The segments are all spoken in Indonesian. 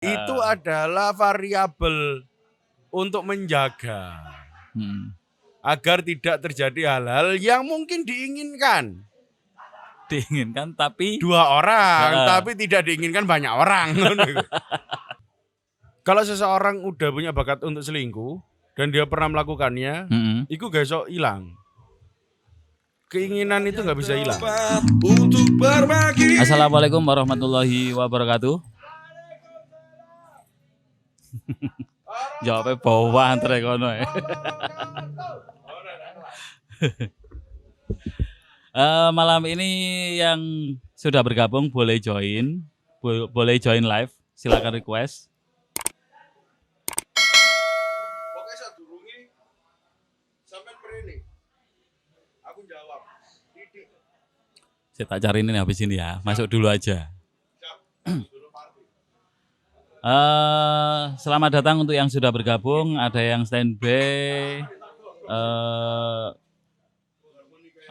itu adalah variabel untuk menjaga agar tidak terjadi hal-hal yang mungkin diinginkan. Diinginkan tapi 2 orang, tapi tidak diinginkan banyak orang. Kalau seseorang udah punya bakat untuk selingkuh dan dia pernah melakukannya, itu gak iso hilang. Keinginan itu gak bisa hilang. Assalamualaikum warahmatullahi wabarakatuh. Jawabnya bawah antre kono ya. Malam ini yang sudah bergabung boleh join live, silakan request. Pokoknya saya durungi sampai mrene. Aku jawab. Titik. Saya tak cari ini habis ini ya, masuk dulu aja. Selamat datang untuk yang sudah bergabung, ada yang standby,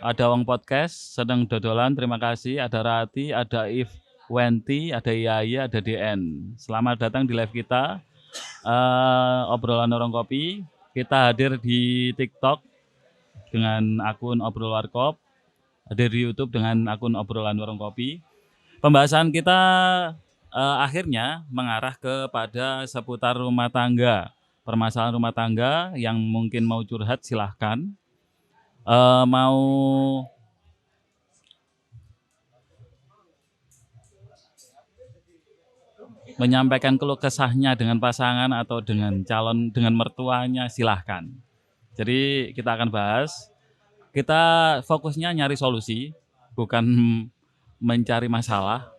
ada Wong Podcast, sedang dodolan, terima kasih, ada Rati, ada If Wenti, ada Yaya, ada DN. Selamat datang di live kita, obrolan Warung Kopi. Kita hadir di TikTok dengan akun Obrol Warkop, hadir di YouTube dengan akun obrolan Warung Kopi. Pembahasan kita akhirnya mengarah kepada seputar rumah tangga, permasalahan rumah tangga. Yang mungkin mau curhat silahkan, mau menyampaikan keluh kesahnya dengan pasangan atau dengan calon, dengan mertuanya, silahkan. Jadi kita akan bahas, kita fokusnya nyari solusi, bukan mencari masalah.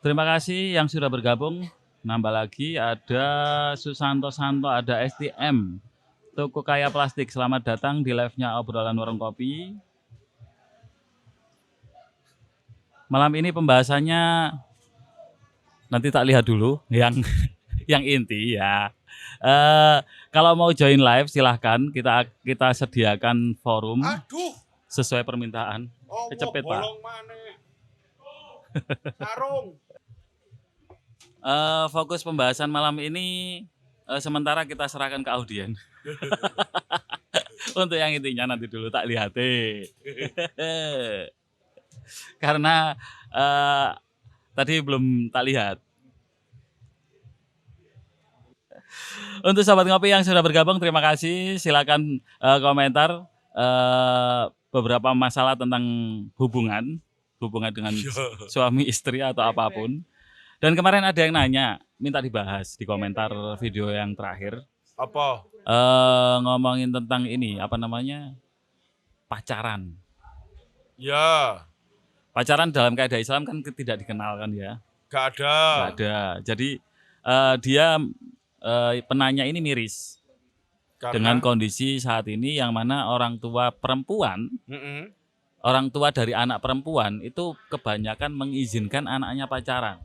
Terima kasih yang sudah bergabung. Nambah lagi ada Susanto Santo, ada STM, Toko Kaya Plastik. Selamat datang di live-nya obrolan Warung Kopi. Malam ini pembahasannya nanti tak lihat dulu yang inti ya. Kalau mau join live silahkan, kita sediakan forum. Aduh, sesuai permintaan. Kecepet Pak. Sarung. Fokus pembahasan malam ini sementara kita serahkan ke audien. Untuk yang intinya nanti dulu tak lihat. Karena tadi belum tak lihat. Untuk sahabat ngopi yang sudah bergabung, terima kasih. Silakan komentar beberapa masalah tentang hubungan dengan suami istri atau apapun. Dan kemarin ada yang nanya, minta dibahas di komentar video yang terakhir. Apa? Ngomongin tentang ini, apa namanya? Pacaran. Ya. Pacaran dalam kaidah Islam kan tidak dikenal kan ya? Gak ada. Gak ada. Jadi dia penanya ini miris. Karena dengan kondisi saat ini yang mana orang tua perempuan, orang tua dari anak perempuan itu kebanyakan mengizinkan anaknya pacaran.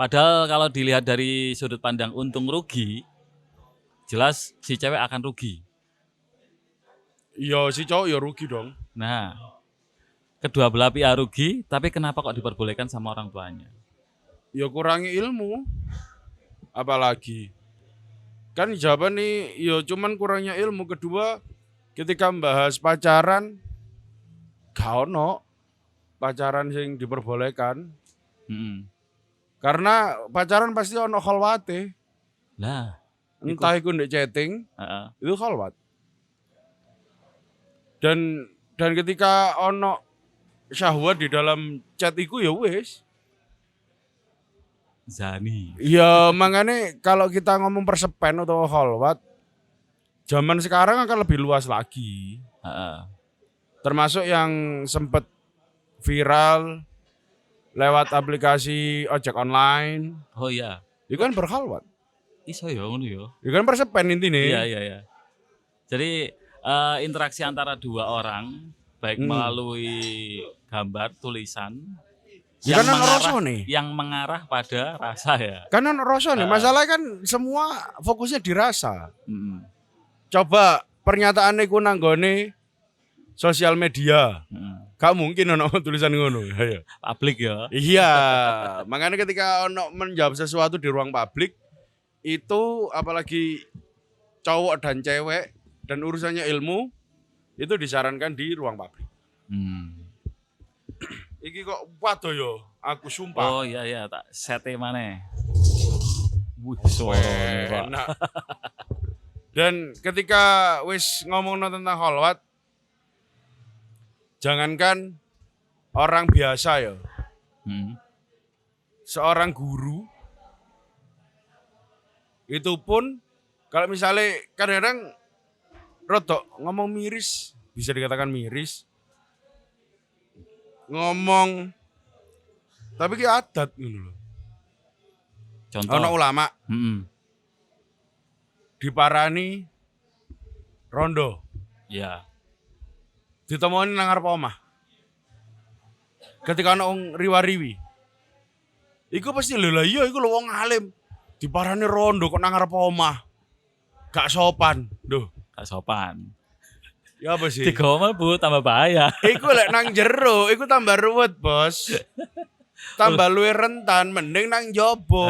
Padahal kalau dilihat dari sudut pandang untung rugi, jelas si cewek akan rugi. Iya, si cowok ya rugi dong. Nah, kedua belah pihak rugi, tapi kenapa kok diperbolehkan sama orang tuanya? Ya kurangi ilmu. Apalagi. Kan jawaban nih, ya cuman kurangnya ilmu. Kedua, ketika membahas pacaran, gak ono pacaran yang diperbolehkan. Karena pacaran pasti ono khalwate. Lah, entah itu ndek chatting, itu khalwat. Dan ketika ono syahwat di dalam chat iku ya wis. Zani. Ya makanya kalau kita ngomong persepen atau khalwat, zaman sekarang akan lebih luas lagi. Termasuk yang sempat viral lewat aplikasi ojek online. Oh iya. Itu kan berkhalwat. Iso ya ngono ya. Itu kan persepen intinya. Iya. Jadi interaksi antara dua orang baik melalui gambar, tulisan ya yang mengarah pada rasa ya. Kan rasa nih, masalahnya kan semua fokusnya di rasa. Coba pernyataannya ku nanggone sosial media. Gak mungkin ono tulisan ngono. Ayo. Publik ya. Iya, makanya ketika ono menjawab sesuatu di ruang publik itu apalagi cowok dan cewek dan urusannya ilmu itu disarankan di ruang publik. Iki kok waduh yo, aku sumpah. Oh iya tak sete maneh. Wih, enak. Dan ketika wis ngomong tentang kholwat, jangankan orang biasa ya, seorang guru itu pun kalau misalnya kadang-kadang rodok ngomong miris, bisa dikatakan miris, ngomong tapi ki adat gitu loh. Contoh. Ono ulama diparani rondo. Ya. Ditemoni nang ngarep omah. Ketika ana wong riwa-riwi. Iku pasti lho lah iya iku lho wong alim. Diparani rondo kok nang ngarep omah. Gak sopan. Duh, Gak sopan. ya apa sih? Digowo Bu tambah bahaya. Iku lek nang jero, iku tambah ruwet, Bos. Tambah luwih rentan mending nang jobo.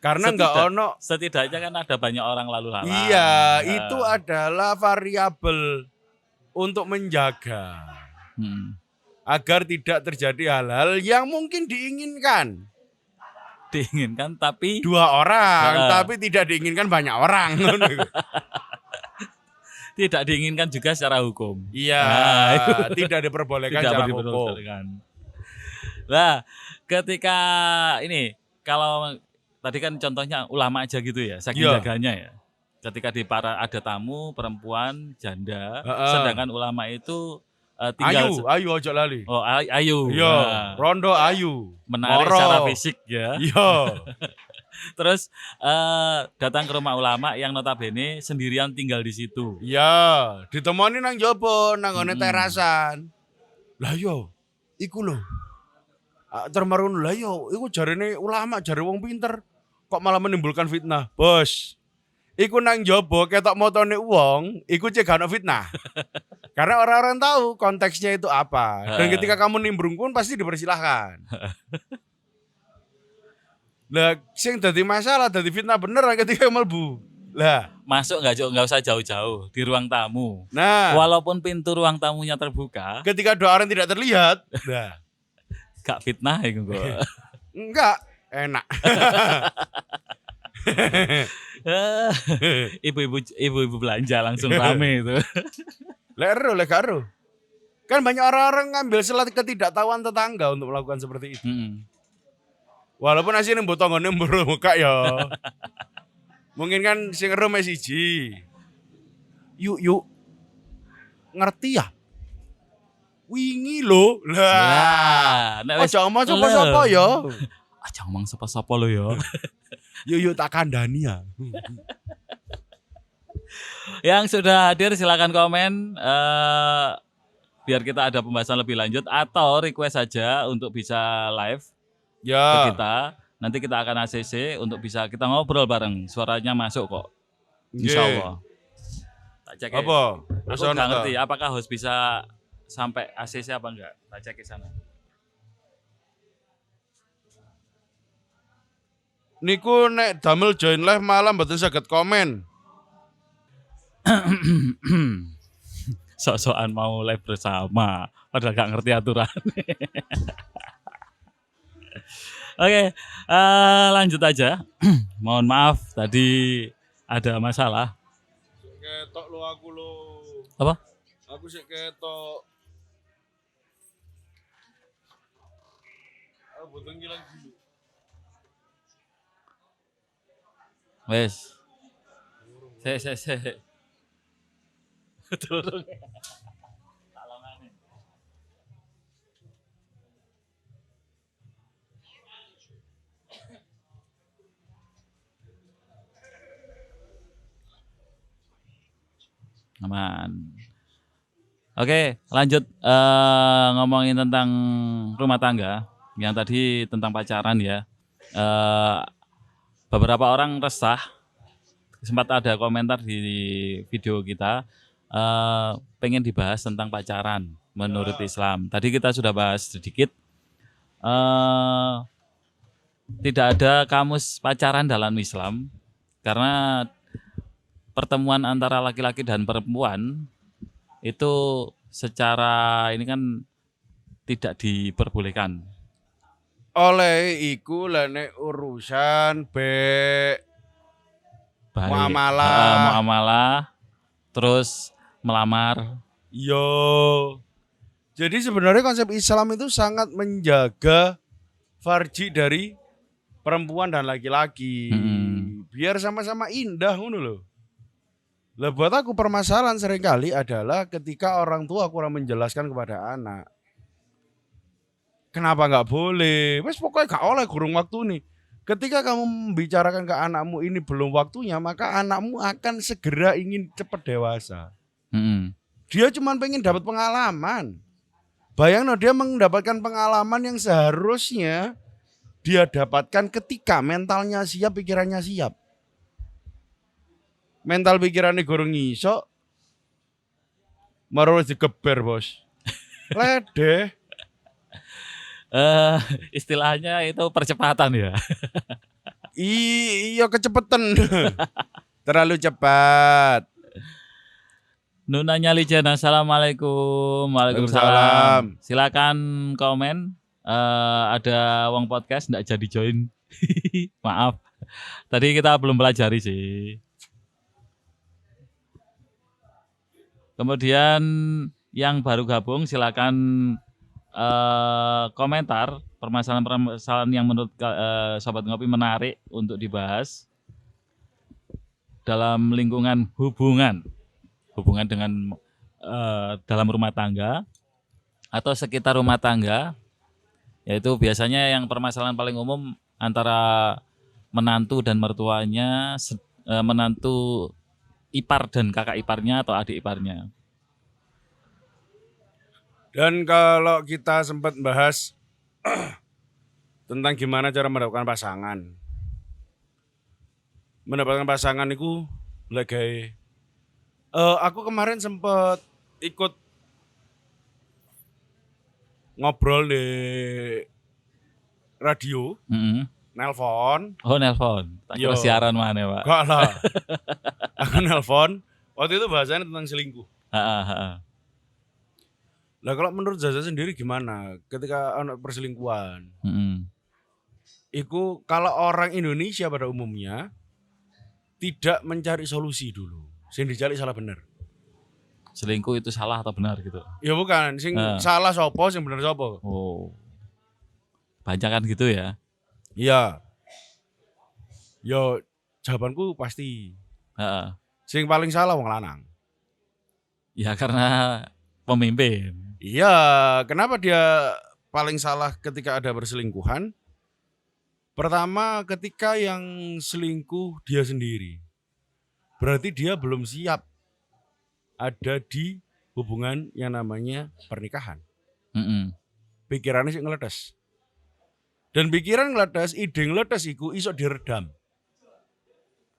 Karena enggak ono setidaknya kan ada banyak orang lalu lalang. Iya, itu adalah variabel untuk menjaga agar tidak terjadi hal-hal yang mungkin diinginkan. Diinginkan tapi 2 orang, tapi tidak diinginkan banyak orang. Tidak diinginkan juga secara hukum. Iya, tidak diperbolehkan secara hukum. Nah, ketika ini kalau tadi kan contohnya ulama aja gitu ya, saking jaganya ya. Ketika ada tamu perempuan janda, sedangkan ulama itu tinggal ayu ojo lali. Oh, ayu. Iya, rondo ayu. Menarik secara fisik ya. Iya. Terus datang ke rumah ulama yang notabene sendirian tinggal di situ. Iya, ditemoni nang jobo, nang ngone terasan. Lah yo, iku lho. Termarun lah yo, iku jarene ulama, jare wong pinter. Kok malah menimbulkan fitnah, Bos. Iku nang jobo ketok motone wong, iku cek gak ono fitnah. Karena orang-orang tahu konteksnya itu apa. Dan ketika kamu nimbrung pun pasti dipersilahkan. Lah, sing dadi masalah, dadi fitnah bener ketika mlebu. Lah, masuk nggak usah jauh-jauh di ruang tamu. Nah, walaupun pintu ruang tamunya terbuka, ketika 2 orang tidak terlihat, nah, gak fitnah ya gue. Enggak, enak. Ibu-ibu belanja langsung rame itu. Lek karo. Kan banyak orang-orang ngambil selat ketidaktahuan tetangga untuk melakukan seperti itu. Walaupun asine mbok tanggane mbok ya. Mungkin kan sing ero mes siji. Yuk. Ngerti ya? Wingi lho. Lah. Aja omong sapa-sapa ya. Aja ngomong sapa-sapa lo ya. Yuk tak kandhani ya. Yang sudah hadir silakan komen biar kita ada pembahasan lebih lanjut atau request saja untuk bisa live ke kita. Nanti kita akan ACC untuk bisa kita ngobrol bareng. Suaranya masuk kok. Insyaallah. Tak cek. Apa? Aku nggak ngerti apakah host bisa sampai ACC apa enggak. Tak cek ke sana. Niku nek damel join live malam mboten saged komen. Sok-sokan mau live bersama padahal gak ngerti aturan. Oke, lanjut aja. Mohon maaf tadi ada masalah. Ketok lo aku lo. Apa? Aku sik ketok. Aku butuh ngilang dulu. Wes. Se. Turun. Aman. Oke, lanjut ngomongin tentang rumah tangga yang tadi tentang pacaran ya. Beberapa orang resah, sempat ada komentar di video kita, pengen dibahas tentang pacaran. menurut Islam. Tadi kita sudah bahas sedikit. Tidak ada kamus pacaran dalam Islam karena pertemuan antara laki-laki dan perempuan itu secara ini kan tidak diperbolehkan. Oleh iku lene urusan muamalah terus melamar. Yo. Jadi sebenarnya konsep Islam itu sangat menjaga farji dari perempuan dan laki-laki. Biar sama-sama indah ngono lho. Lah buat aku permasalahan seringkali adalah ketika orang tua kurang menjelaskan kepada anak. Kenapa nggak boleh? Wes pokoknya gak oleh kurung waktu nih. Ketika kamu membicarakan ke anakmu ini belum waktunya, maka anakmu akan segera ingin cepat dewasa. Dia cuma pengen dapat pengalaman. Bayangno dia mendapatkan pengalaman yang seharusnya dia dapatkan ketika mentalnya siap, pikirannya siap. Mental pikirannya gorong iso, marah digeber bos. Ledeh. Istilahnya itu percepatan ya. Iya kecepatan. Terlalu cepat. Nunanya Lijen, assalamualaikum. Waalaikumsalam. Silakan komen. Ada Wong Podcast nggak jadi join. Maaf. Tadi kita belum pelajari sih. Kemudian yang baru gabung silakan komentar permasalahan-permasalahan yang menurut Sobat Ngopi menarik untuk dibahas dalam lingkungan hubungan dengan dalam rumah tangga atau sekitar rumah tangga, yaitu biasanya yang permasalahan paling umum antara menantu dan mertuanya, menantu ipar dan kakak iparnya atau adik iparnya. Dan kalau kita sempat bahas tentang gimana cara mendapatkan pasangan. Mendapatkan pasangan itu lagi aku kemarin sempat ikut ngobrol di radio, nelpon. Oh nelpon, tak kira siaran mana Pak? Gak lah, aku nelpon. Waktu itu bahasanya tentang selingkuh. Lah kalau menurut Zaza sendiri gimana ketika anak perselingkuhan? Iku kalau orang Indonesia pada umumnya tidak mencari solusi dulu. Sing dicari salah bener. Selingkuh itu salah atau benar gitu? Ya bukan, sing salah sopo, sing bener sopo. Oh. Banyak kan gitu ya? Iya. Yo jawabanku pasti. Sing paling salah wong lanang. Ya karena pemimpin. Iya, kenapa dia paling salah ketika ada perselingkuhan? Pertama, ketika yang selingkuh dia sendiri. Berarti dia belum siap ada di hubungan yang namanya pernikahan. Pikirannya sih ngeledes. Dan pikiran ngeledes, ide ngeledes iku iso diredam.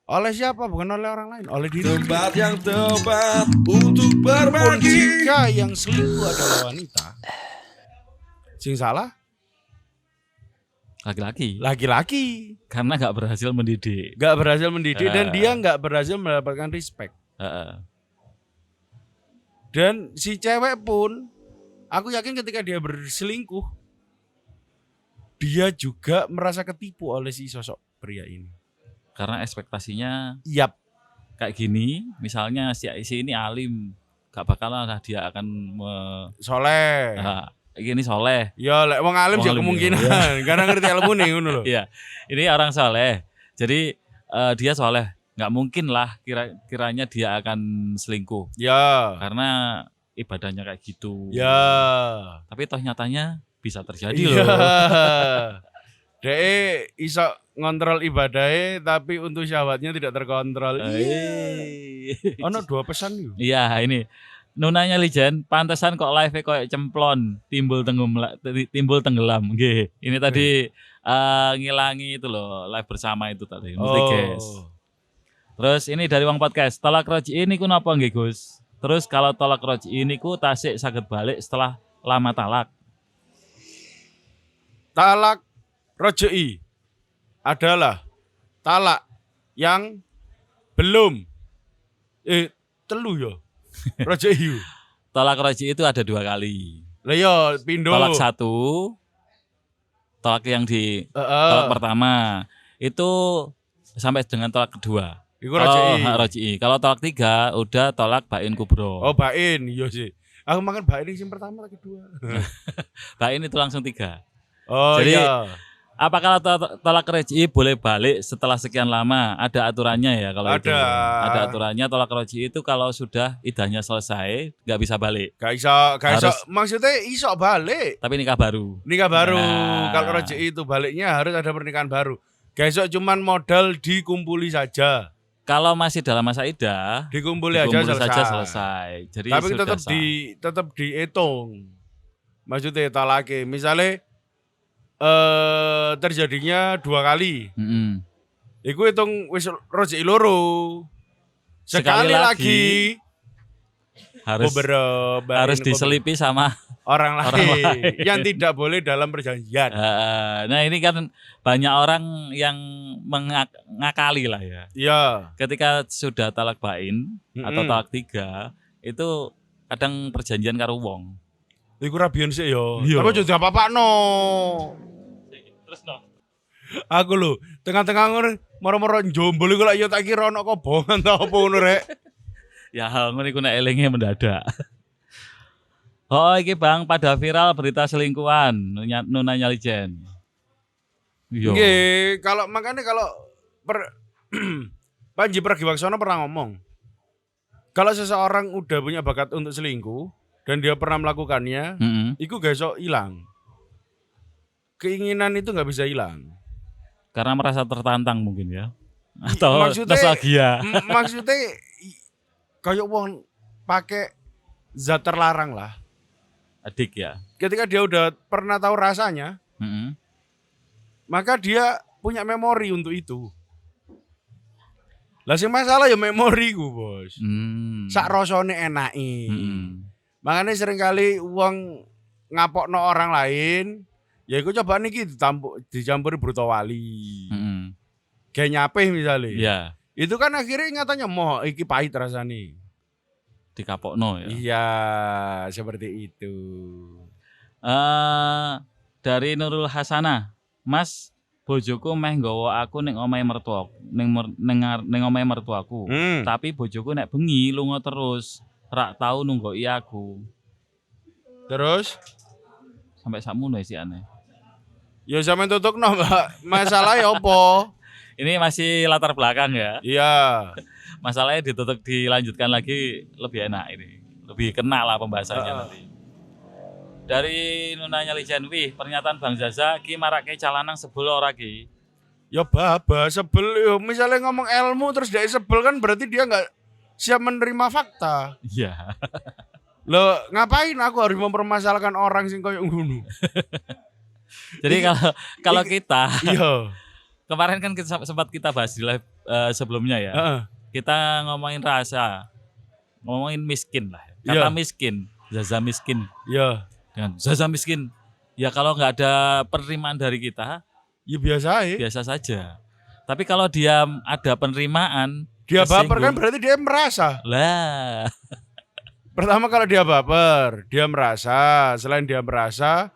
Oleh siapa? Bukan oleh orang lain, oleh diri. Tempat yang tepat untuk berbagi. Jika yang selingkuh adalah wanita, sing salah laki-laki. Karena nggak berhasil mendidik. Dan dia nggak berhasil mendapatkan respect. Dan si cewek pun, aku yakin ketika dia berselingkuh, dia juga merasa ketipu oleh si sosok pria ini. Karena ekspektasinya kayak gini, misalnya si ini alim, gak bakalan lah dia akan soleh. Ini soleh. Ya, lek wong alim ya kemungkinan, karena ngerti ilmu nih ngono lho. Iya. Ini orang soleh. Jadi dia soleh, nggak mungkin lah kiranya dia akan selingkuh. Ya. Karena ibadahnya kayak gitu. Ya. Tapi toh nyatanya bisa terjadi loh. Dia iso ngontrol ibadahnya tapi untuk syahwatnya tidak terkontrol. Ono 2 pesan yuk. Iya, ini Nunanya Lijen, pantesan kok live kayak cemplon, timbul tenggelam. Nggih. Ini tadi ngilangi itu loh, live bersama itu tadi. Guys. Terus ini dari Wong Podcast, Talak Roji ini ku napa nggih Gus? Terus kalau tolak roj'i niku tasik saged balik setelah lama talak. Talak roj'i adalah talak yang belum telu ya. Roj'i. Tolak roj'i itu ada 2 kali. Lah ya pindho. Tolak 1, tolak yang di tolak pertama itu sampai dengan tolak kedua. Iku Kalau roj'i. roj'i. Kalau tolak 3 udah tolak bain kubro. Oh, bain, iya sih. Aku makan bain yang pertama atau kedua. Bain itu langsung 3. Oh Jadi, iya. apakah tolak roj'i boleh balik setelah sekian lama? Ada aturannya ya kalau itu. Ada. Ada aturannya. Tolak roj'i itu kalau sudah idahnya selesai nggak bisa balik. Gak iso. Harus- Maksudnya iso balik. Tapi nikah baru. Nikah baru. Nah. Kalau roj'i itu baliknya harus ada pernikahan baru. Gak iso cuman modal dikumpuli saja. Kalau masih dalam masa idah, Dikumpuli dikumpul aja saja selesai. selesai. Jadi Tapi sudah tetap sah. tetap dihitung. Maksudnya talake. Misalnya terjadinya 2 kali. Mm-mm. Iku hitung wis roj'i loro. Sekali lagi harus harus diselipi sama orang orang lain lain. yang tidak boleh dalam perjanjian. Nah ini kan banyak orang yang mengakali lah ya. Iya. Ketika sudah talak bain atau Mm-mm. talak 3 itu kadang perjanjian karo wong. Iku rabian sih yo. Iya. Tapi juga apa-apa no. Terus no. Aku lho, tengah-tengah ngono moro-moro jombol iku lak yo tak kira ono kobongan ta opo ngono rek. Ya ngono iku nek elinge mendadak. Oh iki Bang pada viral berita selingkuhan Nuna Nyalijen. Iya. Nggih, kalau makanya kalau Panji Pragiwaksono pernah ngomong. Kalau seseorang udah punya bakat untuk selingkuh dan dia pernah melakukannya, Mm-mm. itu gak iso hilang. Keinginan itu nggak bisa hilang. Karena merasa tertantang mungkin ya. Atau Maksudnya- nostalgia. Maksudnya kayak wong pakai zat terlarang lah. Adik ya. Ketika dia udah pernah tahu rasanya, Mm-mm. maka dia punya memori untuk itu. Lah sing masalah ya memori ku, Bos. Hmm. Sak rasane enake. Mm-mm. Makanya seringkali wong ngapokno orang lain, ya iku coba niki dicampuri bruto wali. Mm-mm. Kayak nyapih misalnya. Iya, Itu kan akhirnya ingatannya moh iki pahit rasane. dikapokno ya. Iya, seperti itu. Dari Nurul Hasanah, Mas, bojoku meh nggawa aku ning omahe mertuaku, ning omahe mertuaku. Tapi bojoku nek bengi lunga terus, rak tau nunggoki aku. Terus Sampai sakmono sih aneh. ya sampean tutukno, Mbak. Masalah ya opo? Ini masih latar belakang ya. Iya. Masalahnya ditutup dilanjutkan lagi lebih enak ini. Lebih kena lah pembahasannya nanti. Dari Nuna Nyalijen, wih pernyataan Bang Zaza ki marake calanang sebel ora ki. Ya baba sebel yo misalnya ngomong ilmu terus dia sebel kan berarti dia nggak siap menerima fakta. Iya. Loh, ngapain aku harus mempermasalahkan orang sing koyo ngono? Jadi kalau kita Iya. kemarin kan sempat kita bahas di live sebelumnya ya. Heeh. Kita ngomongin rasa, ngomongin miskin lah. Kata Iya. miskin, Zaza miskin. Iya. Dengan Zaza miskin. Ya kalau nggak ada penerimaan dari kita, Ya biasa aja. biasa saja. Tapi kalau dia ada penerimaan, Dia baper kan tersinggung. berarti dia merasa. Lah, Pertama kalau dia baper, dia merasa. Selain dia merasa,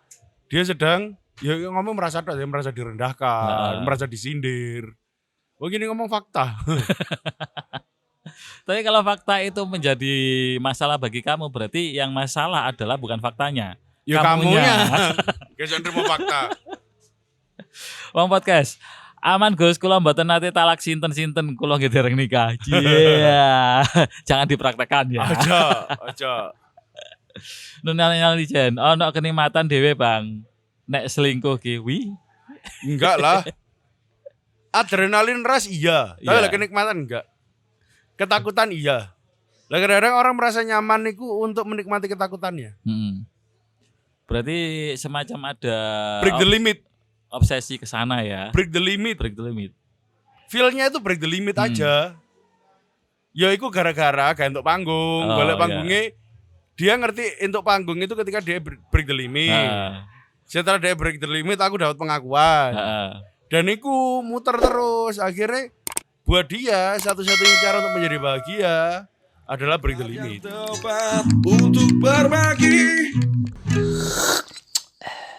dia sedang ya ngomong merasa dia merasa direndahkan, merasa disindir. Begini ngomong fakta. tapi kalau fakta itu menjadi masalah bagi kamu, berarti yang masalah adalah bukan faktanya. Ya Kamunya. kamunya. Gak nerima fakta. Wong podcast. Aman Gus, kula mboten nate talak sinten-sinten, kula nggih dereng nikah. Iya. Jangan dipraktekkan ya. Aja. Nuna Nyalijen, ono kenikmatan dhewe, Bang. Nek selingkuh ki, wi. Enggak lah. Adrenalin rush iya, tapi Iya. lah kenikmatan enggak. Ketakutan iya. Lah kadang-kadang orang merasa nyaman niku untuk menikmati ketakutannya. Berarti semacam ada Break the limit, obsesi ke sana ya. break the limit. Break the limit. Feel-nya itu break the limit aja. Ya iku gara-gara gak entuk panggung, golek panggungnya. Dia ngerti untuk panggung itu ketika dia break the limit. Setelah dia break the limit aku dapat pengakuan. Dan iku muter terus. Akhirnya buat dia satu-satunya cara untuk menjadi bahagia adalah break the limit. Tepat untuk berbagi.